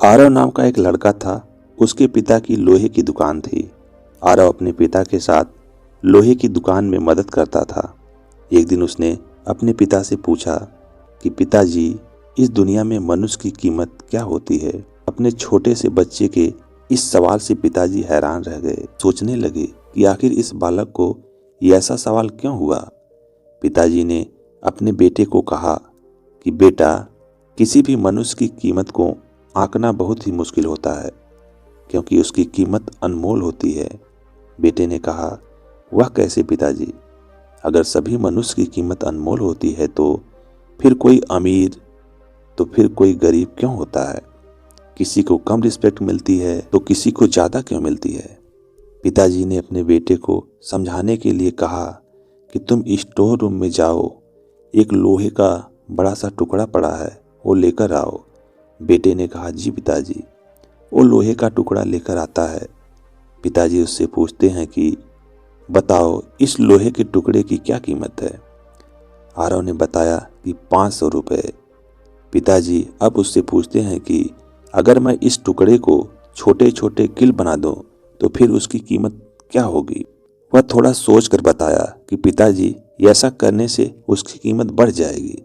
आरव नाम का एक लड़का था। उसके पिता की लोहे की दुकान थी। आरव अपने पिता के साथ लोहे की दुकान में मदद करता था। एक दिन उसने अपने पिता से पूछा कि पिताजी, इस दुनिया में मनुष्य की कीमत क्या होती है। अपने छोटे से बच्चे के इस सवाल से पिताजी हैरान रह गए। सोचने लगे कि आखिर इस बालक को ये ऐसा सवाल क्यों हुआ। पिताजी ने अपने बेटे को कहा कि बेटा, किसी भी मनुष्य की कीमत को आंकना बहुत ही मुश्किल होता है, क्योंकि उसकी कीमत अनमोल होती है। बेटे ने कहा, वह कैसे पिताजी? अगर सभी मनुष्य की कीमत अनमोल होती है तो फिर कोई अमीर तो फिर कोई गरीब क्यों होता है? किसी को कम रिस्पेक्ट मिलती है तो किसी को ज़्यादा क्यों मिलती है? पिताजी ने अपने बेटे को समझाने के लिए कहा कि तुम स्टोर रूम में जाओ, एक लोहे का बड़ा सा टुकड़ा पड़ा है, वो लेकर आओ। बेटे ने कहा, जी पिताजी। वो लोहे का टुकड़ा लेकर आता है। पिताजी उससे पूछते हैं कि बताओ, इस लोहे के टुकड़े की क्या कीमत है? आरव ने बताया कि 500 रुपये। पिताजी अब उससे पूछते हैं कि अगर मैं इस टुकड़े को छोटे छोटे किल बना दूं तो फिर उसकी कीमत क्या होगी? वह थोड़ा सोच कर बताया कि पिताजी, ऐसा करने से उसकी कीमत बढ़ जाएगी।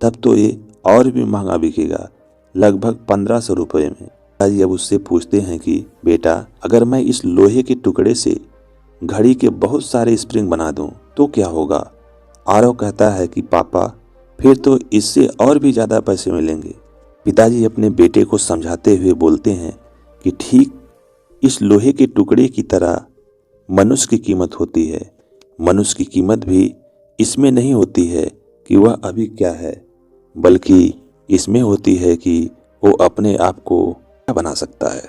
तब तो ये और भी महंगा बिकेगा, लगभग 1500 रुपये में। पिताजी अब उससे पूछते हैं कि बेटा, अगर मैं इस लोहे के टुकड़े से घड़ी के बहुत सारे स्प्रिंग बना दूं तो क्या होगा? आरव कहता है कि पापा, फिर तो इससे और भी ज़्यादा पैसे मिलेंगे। पिताजी अपने बेटे को समझाते हुए बोलते हैं कि ठीक इस लोहे के टुकड़े की तरह मनुष्य की कीमत होती है। मनुष्य की कीमत भी इसमें नहीं होती है कि वह अभी क्या है, बल्कि इसमें होती है कि वो अपने आप को क्या बना सकता है।